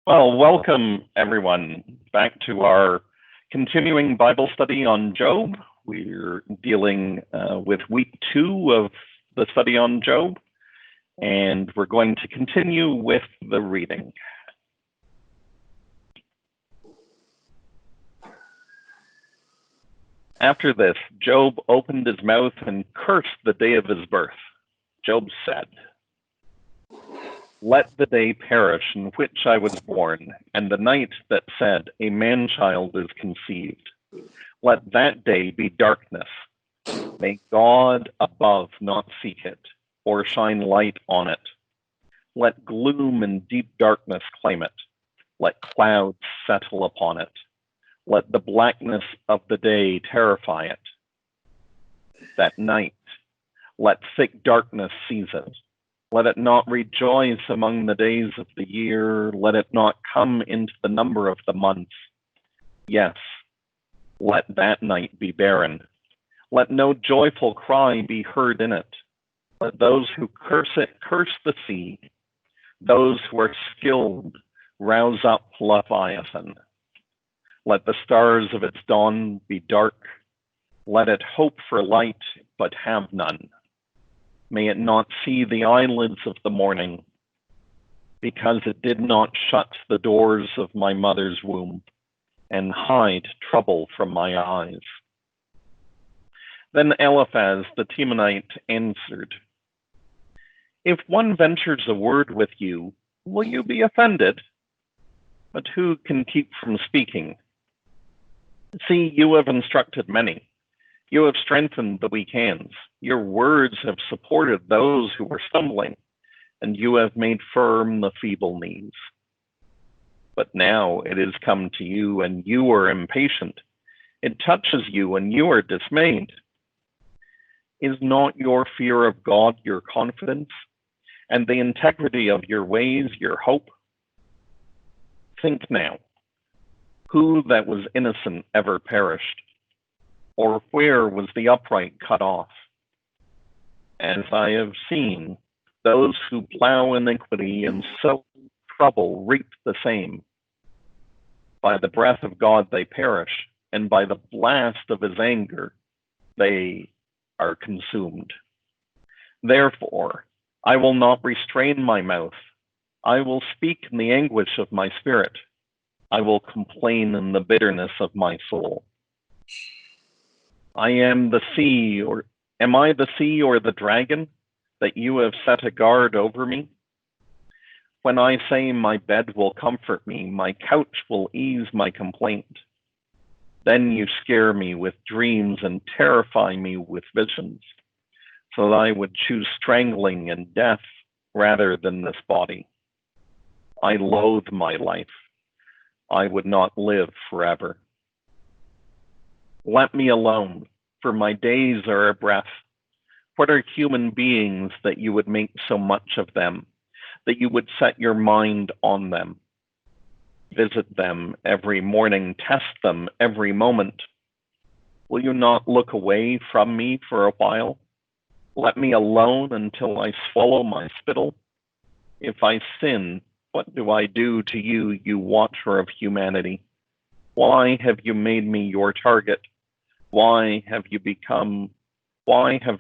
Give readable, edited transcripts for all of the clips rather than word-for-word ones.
Well, welcome everyone back to our continuing Bible study on Job. We're dealing with week 2 of the study on Job, and we're going to continue with the reading. After this, Job opened his mouth and cursed the day of his birth. Job said, "Let the day perish in which I was born, and the night that said, a man-child is conceived. Let that day be darkness. May God above not seek it, or shine light on it. Let gloom and deep darkness claim it. Let clouds settle upon it. Let the blackness of the day terrify it. That night, let thick darkness seize it. Let it not rejoice among the days of the year. Let it not come into the number of the months. Yes, let that night be barren. Let no joyful cry be heard in it. Let those who curse it curse the sea. Those who are skilled rouse up Leviathan. Let the stars of its dawn be dark. Let it hope for light, but have none. May it not see the eyelids of the morning, because it did not shut the doors of my mother's womb and hide trouble from my eyes." Then Eliphaz the Temanite answered, "If one ventures a word with you, will you be offended? But who can keep from speaking? See, you have instructed many. You have strengthened the weak hands. Your words have supported those who were stumbling, and you have made firm the feeble knees. But now it has come to you, and you are impatient. It touches you, and you are dismayed. Is not your fear of God your confidence, and the integrity of your ways your hope? Think now, who that was innocent ever perished? Or where was the upright cut off? As I have seen, those who plow iniquity and sow trouble reap the same. By the breath of God they perish, and by the blast of his anger they are consumed. Therefore, I will not restrain my mouth. I will speak in the anguish of my spirit. I will complain in the bitterness of my soul. I am the sea, or am I the sea or the dragon, that you have set a guard over me? When I say my bed will comfort me, my couch will ease my complaint, then you scare me with dreams and terrify me with visions, so that I would choose strangling and death rather than this body. I loathe my life. I would not live forever. Let me alone, for my days are a breath. What are human beings that you would make so much of them, that you would set your mind on them? Visit them every morning, test them every moment. Will you not look away from me for a while? Let me alone until I swallow my spittle. If I sin, what do I do to you, you watcher of humanity? Why have you made me your target? Why have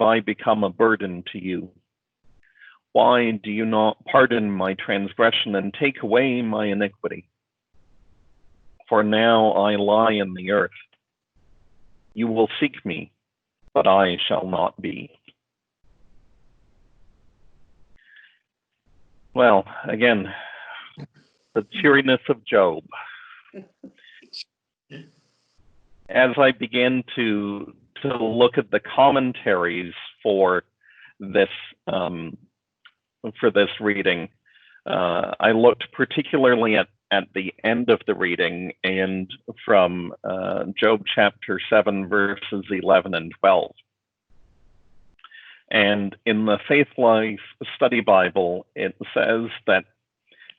I become a burden to you? Why do you not pardon my transgression and take away my iniquity? For now I lie in the earth. You will seek me, but I shall not be." Well, again, the cheeriness of Job. As I began to look at the commentaries for this reading, I looked particularly at the end of the reading and from Job chapter 7, verses 11 and 12. And in the Faith Life Study Bible, it says that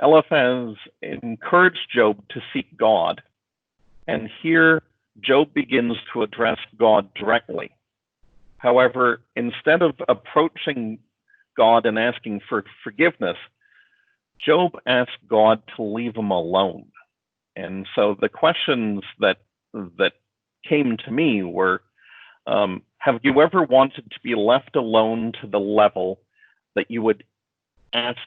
Eliphaz encouraged Job to seek God. And here, Job begins to address God directly. However, instead of approaching God and asking for forgiveness, Job asked God to leave him alone. And so the questions that came to me were, have you ever wanted to be left alone to the level that you would ask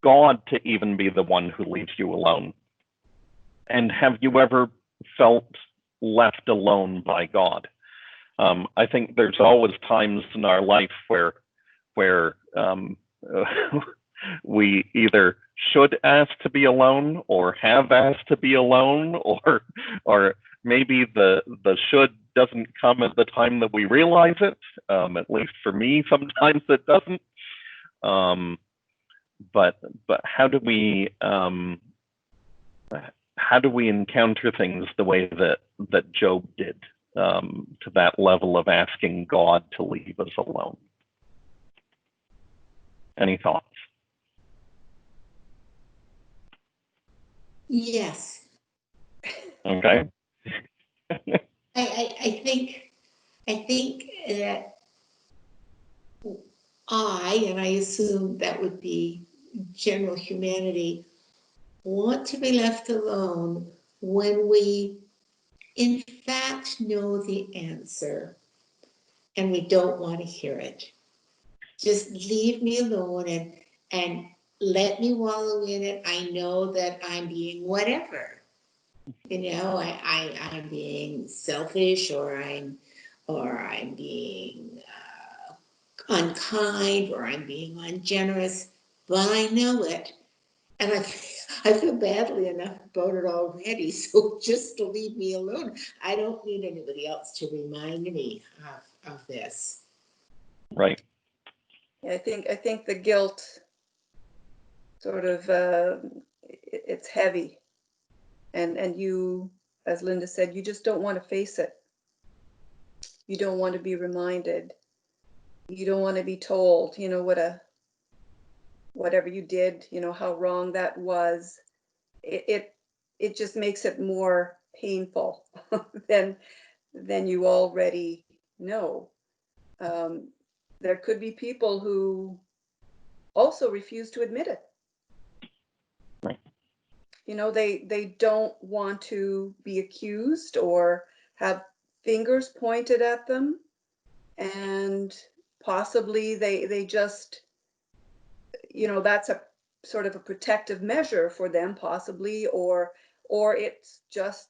God to even be the one who leaves you alone? And have you ever felt left alone by God? I think there's always times in our life where we either should ask to be alone or have asked to be alone, or maybe the should doesn't come at the time that we realize it. At least for me, sometimes it doesn't. But how do we encounter things the way that Job did, to that level of asking God to leave us alone? Any thoughts? Yes. Okay. I think that and I assume that would be general humanity, want to be left alone when we in fact know the answer and we don't want to hear it. Just leave me alone and let me wallow in it. I know that I'm being whatever. I'm being selfish, or I'm being unkind, or I'm being ungenerous, but I know it. And I feel badly enough about it already. So just to leave me alone. I don't need anybody else to remind me of this. Right. I think the guilt sort of it's heavy, and you, as Linda said, you just don't want to face it. You don't want to be reminded. You don't want to be told, whatever you did, how wrong that was. It just makes it more painful than you already know. There could be people who also refuse to admit it. Right. They don't want to be accused or have fingers pointed at them, and possibly they just, that's a sort of a protective measure for them, possibly, or it's just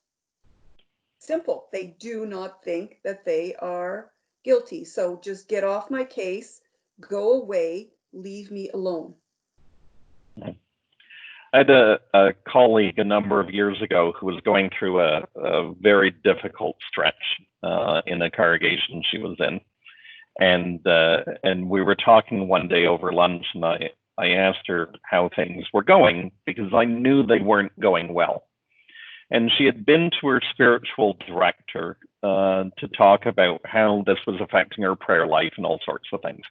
simple. They do not think that they are guilty. So just get off my case, go away, leave me alone. I had a colleague a number of years ago who was going through a very difficult stretch in a congregation she was in. And we were talking one day over lunch, and I asked her how things were going because I knew they weren't going well. And she had been to her spiritual director to talk about how this was affecting her prayer life and all sorts of things.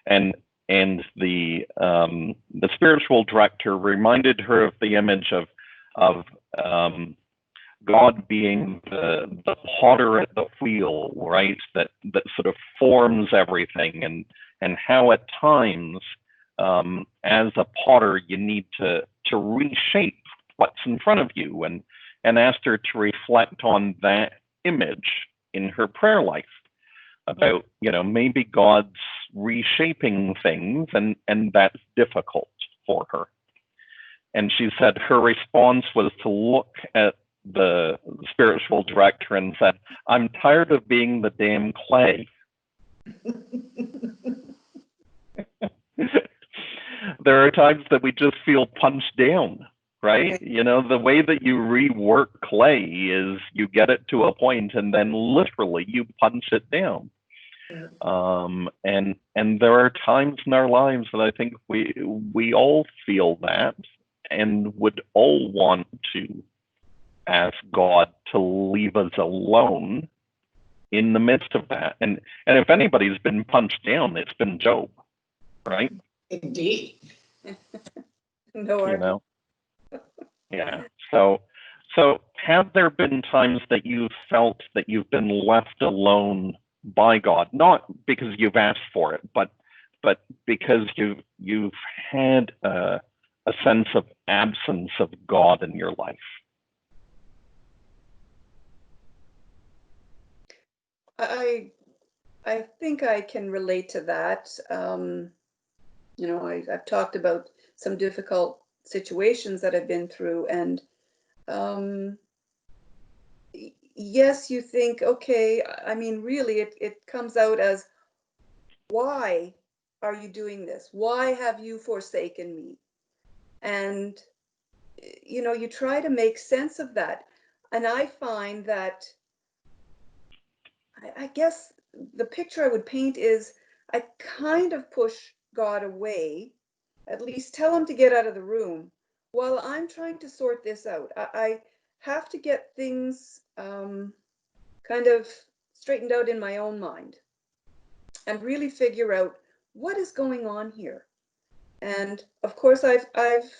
And the spiritual director reminded her of the image of God being the potter at the wheel, right? That sort of forms everything, and how at times, as a potter, you need to reshape what's in front of you, and asked her to reflect on that image in her prayer life about, maybe God's reshaping things, and that's difficult for her. And she said her response was to look at the spiritual director and said, "I'm tired of being the damn clay." There are times that we just feel punched down, right? The way that you rework clay is you get it to a point and then literally you punch it down. And there are times in our lives that I think we all feel that and would all want to ask God to leave us alone in the midst of that. And if anybody's been punched down, it's been Job, right? Indeed. No. Yeah. So have there been times that you've felt that you've been left alone by God, not because you've asked for it, but because you've had a a sense of absence of God in your life? I think I can relate to that. You know, I've talked about some difficult situations that I've been through, and yes, you think, okay, I mean, really, it comes out as, why are you doing this? Why have you forsaken me? And, you know, you try to make sense of that. And I find that, I guess the picture I would paint is I kind of push God away, at least tell him to get out of the room while I'm trying to sort this out. I have to get things kind of straightened out in my own mind and really figure out what is going on here. And of course, I've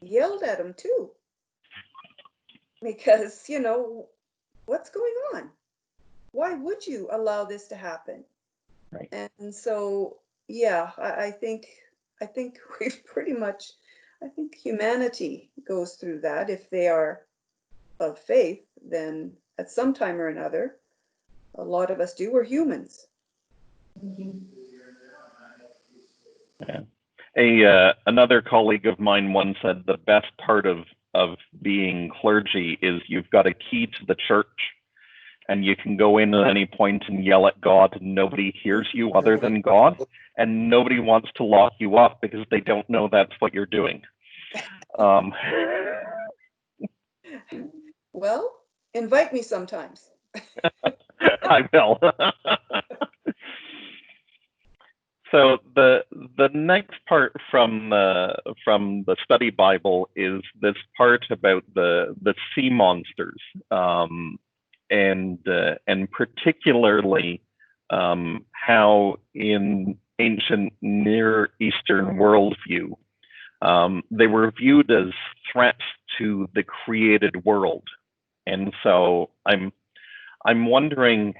yelled at him too, because, you know, what's going on? Why would you allow this to happen? Right. And so, yeah, I think we've pretty much, I think humanity goes through that. If they are of faith, then at some time or another, a lot of us do. We're humans. Yeah. Another colleague of mine once said the best part of being clergy is you've got a key to the church, and you can go in at any point and yell at God, and nobody hears you other than God, and nobody wants to lock you up because they don't know that's what you're doing. Well, invite me sometimes. I will. So the next part from the study Bible is this part about the sea monsters, and particularly how in ancient Near Eastern worldview they were viewed as threats to the created world. And so I'm wondering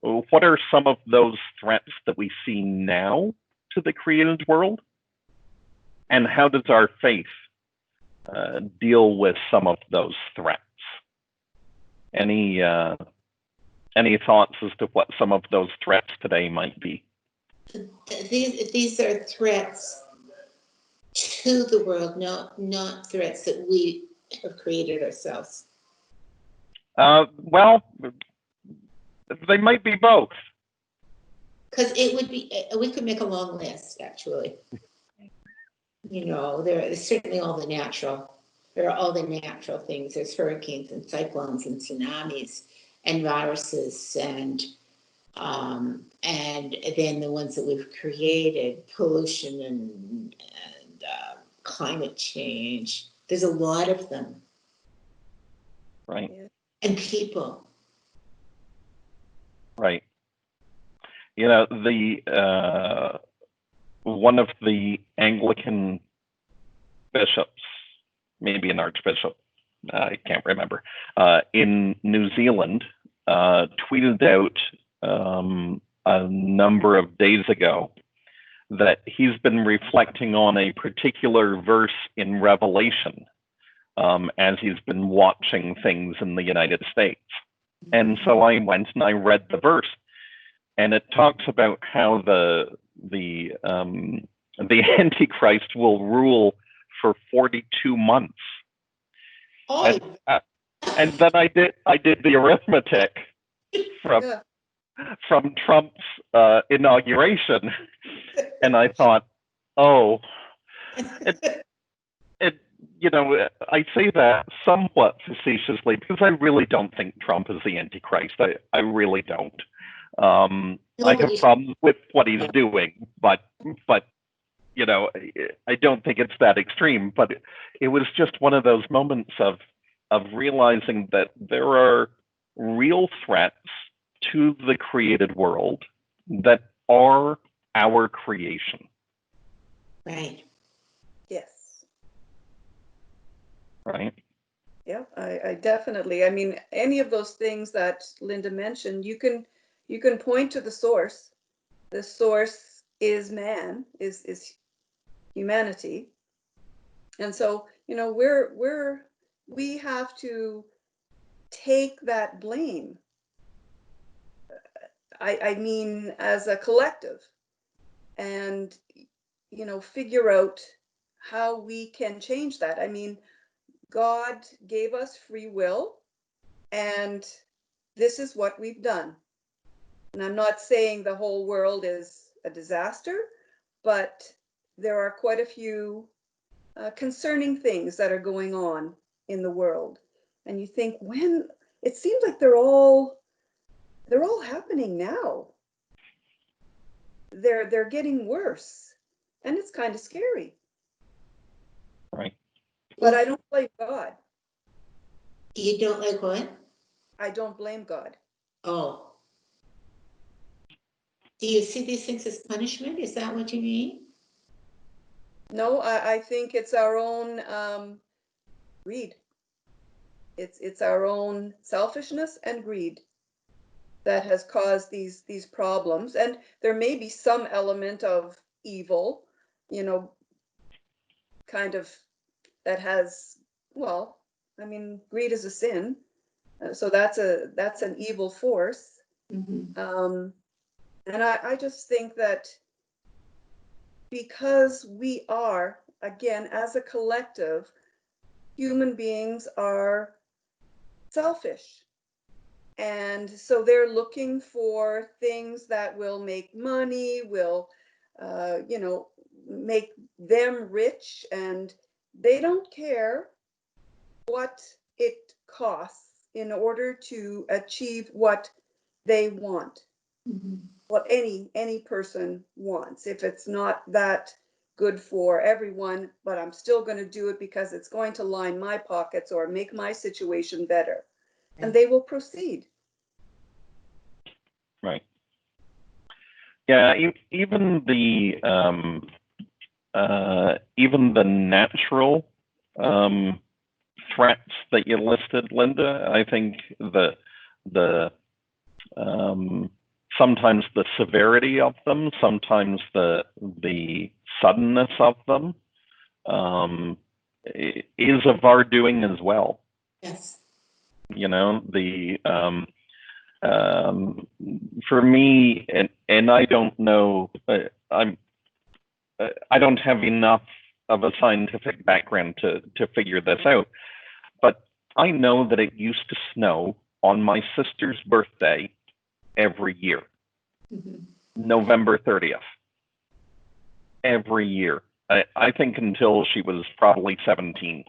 what are some of those threats that we see now to the created world, and how does our faith deal with some of those threats? Any thoughts as to what some of those threats today might be? These are threats to the world, not threats that we have created ourselves. Well, they might be both. Because it would be, we could make a long list, actually. You know, there's certainly all the natural. There are all the natural things. There's hurricanes and cyclones and tsunamis and viruses and then the ones that we've created, pollution and climate change. There's a lot of them. Right. And people. Right. You know, the one of the Anglican bishops, maybe an archbishop, I can't remember, in New Zealand, tweeted out a number of days ago that he's been reflecting on a particular verse in Revelation as he's been watching things in the United States. And so I went and I read the verse, and it talks about how the Antichrist will rule for 42 months. Oh. And then I did the arithmetic from Trump's inauguration, and I thought, oh, you know, I say that somewhat facetiously because I really don't think Trump is the Antichrist. I really don't. I have problems with what he's doing, but you know, I don't think it's that extreme. But it was just one of those moments of realizing that there are real threats to the created world that are our creation. Right. Yes. Right. Yeah, I definitely, I mean, any of those things that Linda mentioned, you can point to the source. The source is man, is humanity. And so, we have to take that blame. I mean, as a collective, and, figure out how we can change that. I mean, God gave us free will, and this is what we've done. And I'm not saying the whole world is a disaster, but there are quite a few concerning things that are going on in the world. And you think, when it seems like they're all happening now. They're getting worse, and it's kind of scary. Right. But I don't blame God. You don't like what? I don't blame God. Oh. Do you see these things as punishment? Is that what you mean? No, I think it's our own greed. It's our own selfishness and greed that has caused these problems. And there may be some element of evil, kind of, that has, well, I mean, greed is a sin. So that's an evil force. Mm-hmm. And I just think that because we are, again, as a collective, human beings are selfish. And so they're looking for things that will make money, will, make them rich, and they don't care what it costs in order to achieve what they want. Mm-hmm. What any person wants. If it's not that good for everyone, but I'm still going to do it because it's going to line my pockets or make my situation better. And they will proceed. Right. Yeah, even the natural threats that you listed, Linda, I think the sometimes the severity of them, sometimes the suddenness of them is of our doing as well. Yes. For me, and I don't know, I don't have enough of a scientific background to figure this out, but I know that it used to snow on my sister's birthday every year, Mm-hmm. November 30th, every year. I think until she was probably 17.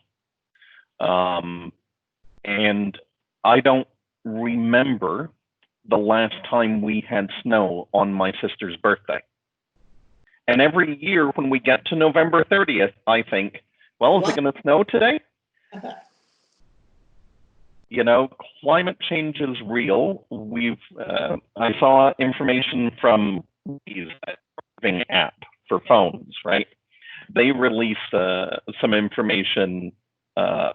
And I don't remember the last time we had snow on my sister's birthday. And every year when we get to November 30th, I think, well, is it going to snow today? Climate change is real. I saw information from the Driving app for phones, right? They released some information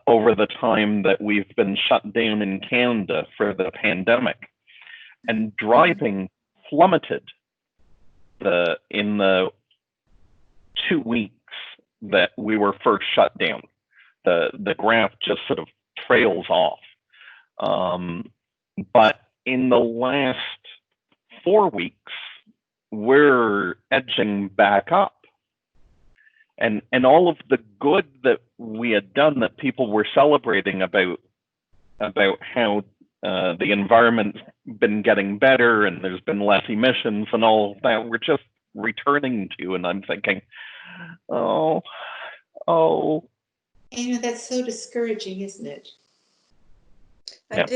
over the time that we've been shut down in Canada for the pandemic, and driving plummeted in the 2 weeks that we were first shut down. The graph just sort of trails off. But in the last 4 weeks, we're edging back up. And all of the good that we had done, that people were celebrating about how the environment's been getting better and there's been less emissions and all that, we're just returning to. And I'm thinking, oh. That's so discouraging, isn't it? And Yeah.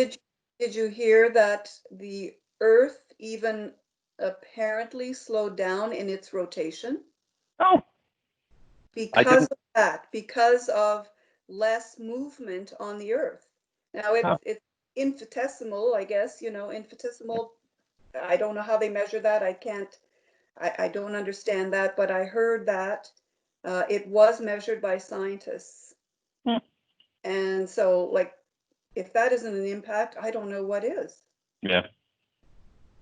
did you hear that the Earth even apparently slowed down in its rotation? Oh. Because of that, because of less movement on the Earth. Now it's infinitesimal, I guess, infinitesimal. I don't know how they measure that. I don't understand that, but I heard that it was measured by scientists. And so, if that isn't an impact, I don't know what is. Yeah.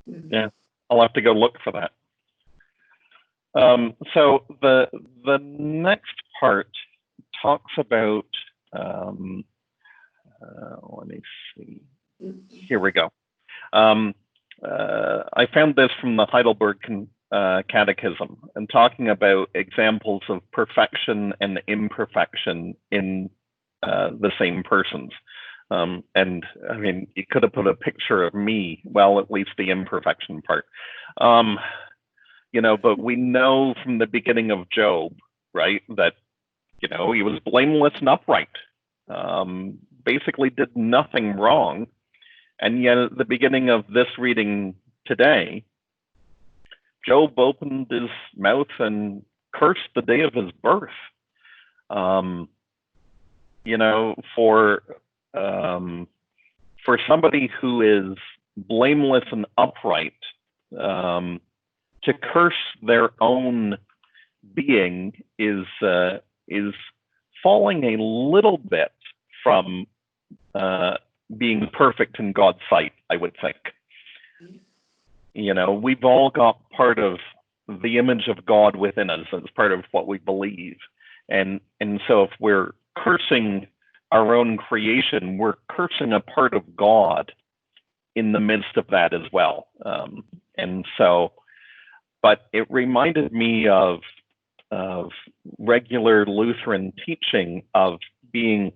Yeah. I'll have to go look for that. So the next part talks about, let me see, here we go. I found this from the Heidelberg Catechism, and talking about examples of perfection and imperfection in the same persons. And I mean, you could have put a picture of me, well, at least the imperfection part. You know, but we know from the beginning of Job, right, that, you know, he was blameless and upright, basically did nothing wrong. And yet at the beginning of this reading today, Job opened his mouth and cursed the day of his birth. You know, for somebody who is blameless and upright, to curse their own being is falling a little bit from being perfect in God's sight, I would think. You know, we've all got part of the image of God within us as part of what we believe. And so if we're cursing our own creation, we're cursing a part of God in the midst of that as well. And so, but it reminded me of regular Lutheran teaching of being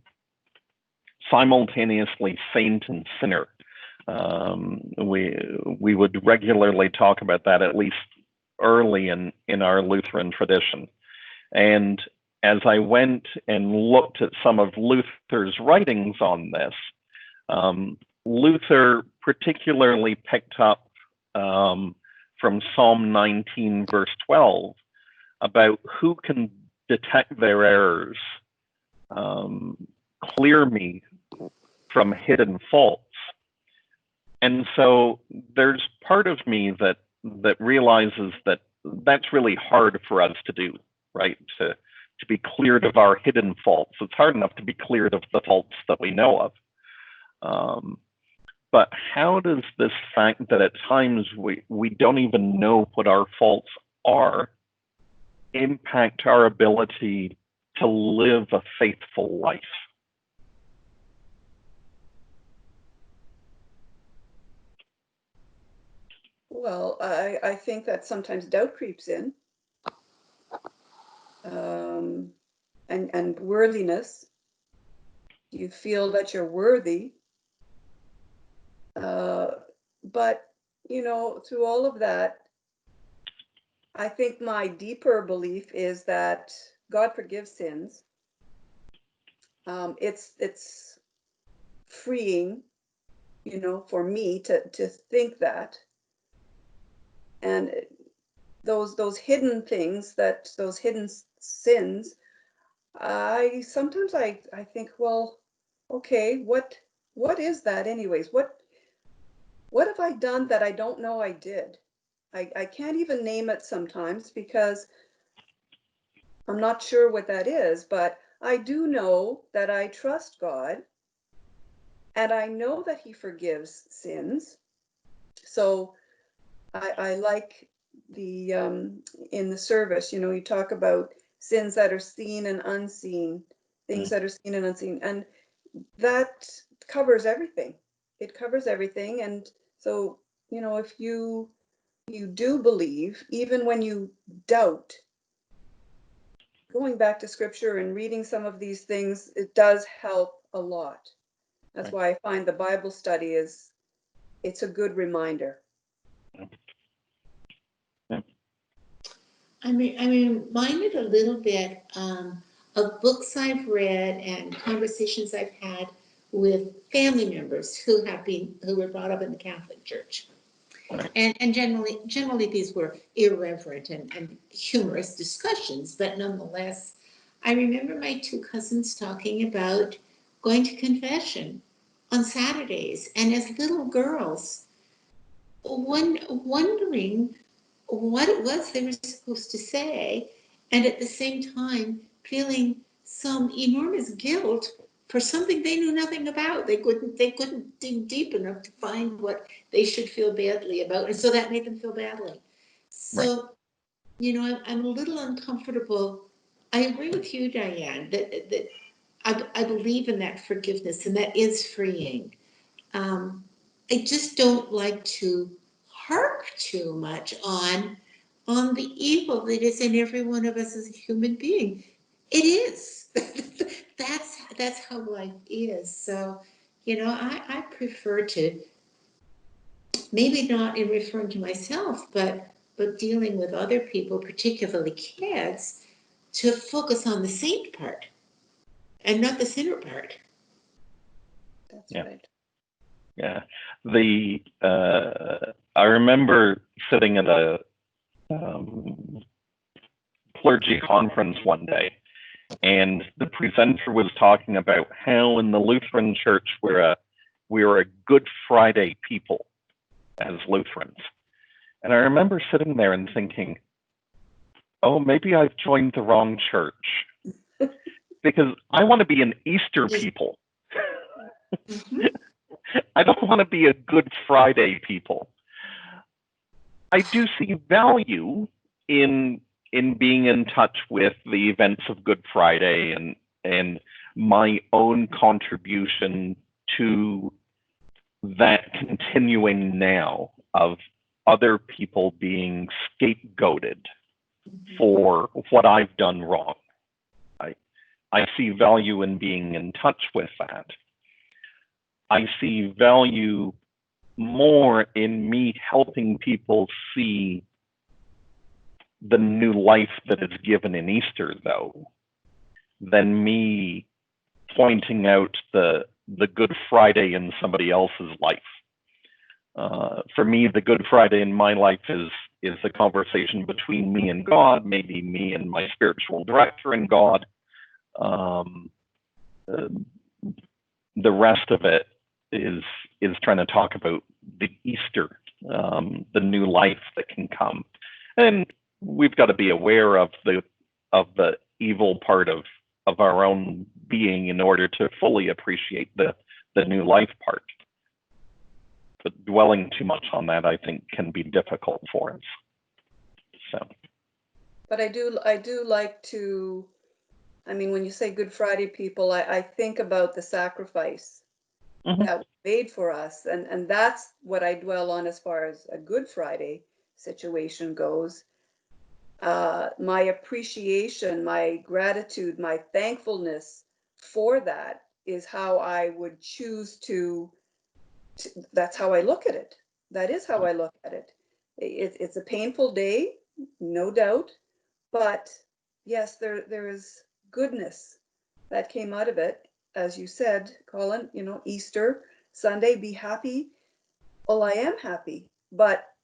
simultaneously saint and sinner. We would regularly talk about that, at least early in our Lutheran tradition. And as I went and looked at some of Luther's writings on this, Luther particularly picked up from Psalm 19, verse 12, about who can detect their errors, clear me from hidden faults. And so there's part of me that realizes that that's really hard for us to do, right? To be cleared of our hidden faults. It's hard enough to be cleared of the faults that we know of. But how does this fact that at times we don't even know what our faults are impact our ability to live a faithful life? Well, I think that sometimes doubt creeps in, and worthiness. You feel that you're worthy, but you know, through all of that, I think my deeper belief is that God forgives sins. It's freeing, you know, for me to think that. And those hidden things, those hidden sins, I sometimes I think, well, okay, what is that anyways? What have I done that I don't know I did? I can't even name it sometimes because I'm not sure what that is, but I do know that I trust God and I know that He forgives sins. So I like the in the service, you know, you talk about sins that are seen and unseen, things that are seen and unseen, and that covers everything. It covers everything. And so, you know, if you do believe, even when you doubt, going back to scripture and reading some of these things, it does help a lot. That's why I find the Bible study it's a good reminder. I'm reminded a little bit of books I've read and conversations I've had with family members who were brought up in the Catholic Church. And generally these were irreverent and humorous discussions, but nonetheless, I remember my two cousins talking about going to confession on Saturdays, and as little girls, wondering what it was they were supposed to say, and at the same time feeling some enormous guilt for something they knew nothing about. They couldn't dig deep enough to find what they should feel badly about, and so that made them feel badly. So, you know, I'm a little uncomfortable I agree with you, Diane, that I believe in that forgiveness, and that is freeing. Um, I just don't like to harp too much on the evil that is in every one of us as a human being. It is. That's how life is. So, I prefer to, maybe not in referring to myself, but dealing with other people, particularly kids, to focus on the saint part and not the sinner part. That's Yeah. right. Yeah. I remember sitting at a clergy conference one day, and the presenter was talking about how in the Lutheran Church we're a Good Friday people as Lutherans. And I remember sitting there and thinking, oh, maybe I've joined the wrong church, because I want to be an Easter people. Mhm. I don't want to be a Good Friday people. I do see value in being in touch with the events of Good Friday and my own contribution to that continuing now of other people being scapegoated for what I've done wrong. I see value in being in touch with that. I see value more in me helping people see the new life that is given in Easter, though, than me pointing out the Good Friday in somebody else's life. For me, the Good Friday in my life is a conversation between me and God, maybe me and my spiritual director and God. The rest of it is trying to talk about the Easter, the new life that can come, and we've got to be aware of the evil part of our own being in order to fully appreciate the new life part. But dwelling too much on that, I think, can be difficult for us. So. But I do like to, I mean, when you say Good Friday people, I think about the sacrifice that was made for us. And that's what I dwell on as far as a Good Friday situation goes. My appreciation, my gratitude, my thankfulness for that is how I would choose to, that's how I look at it. That is how I look at it. It's a painful day, no doubt, but yes, there is goodness that came out of it. As you said, Colin, Easter Sunday, be happy. Well, I am happy, but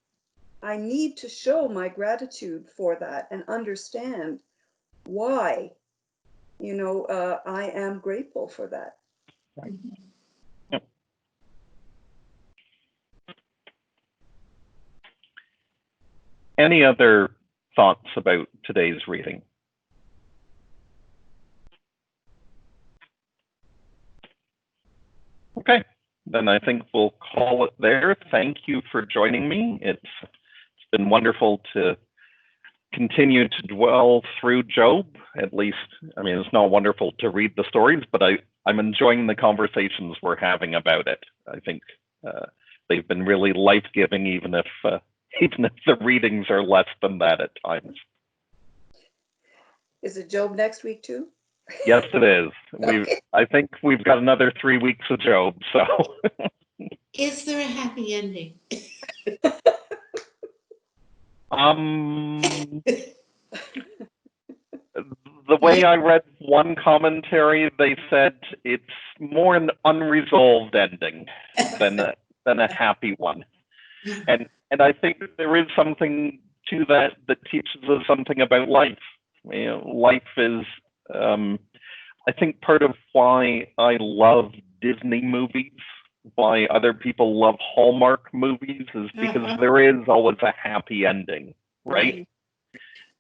I need to show my gratitude for that and understand why, I am grateful for that. Right. Yep. Any other thoughts about today's reading? Okay, then I think we'll call it there. Thank you for joining me. It's been wonderful to continue to dwell through Job. At least, I mean, it's not wonderful to read the stories, but I'm enjoying the conversations we're having about it. I think they've been really life-giving, even if the readings are less than that at times. Is it Job next week too? Yes, it is. Okay. I think we've got another 3 weeks of Job. So, Is there a happy ending? the way I read one commentary, they said it's more an unresolved ending than a happy one, and I think there is something to that teaches us something about life. Life is. I think part of why I love Disney movies, why other people love Hallmark movies, is because there is always a happy ending, right?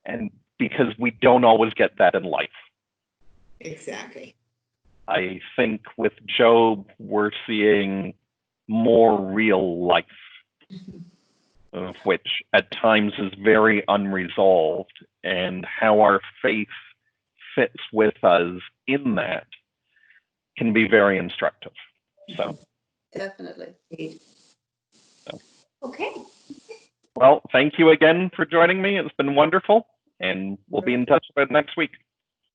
And because we don't always get that in life. Exactly. I think with Job, we're seeing more real life, which at times is very unresolved, and how our faith fits with us in that can be very instructive. So, Definitely. Okay, well, thank you again for joining me. It's been wonderful, and we'll be in touch about next week.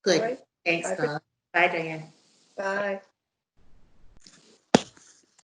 good. Right. Thanks, Bye for- Bob. Bye, Diane. Bye.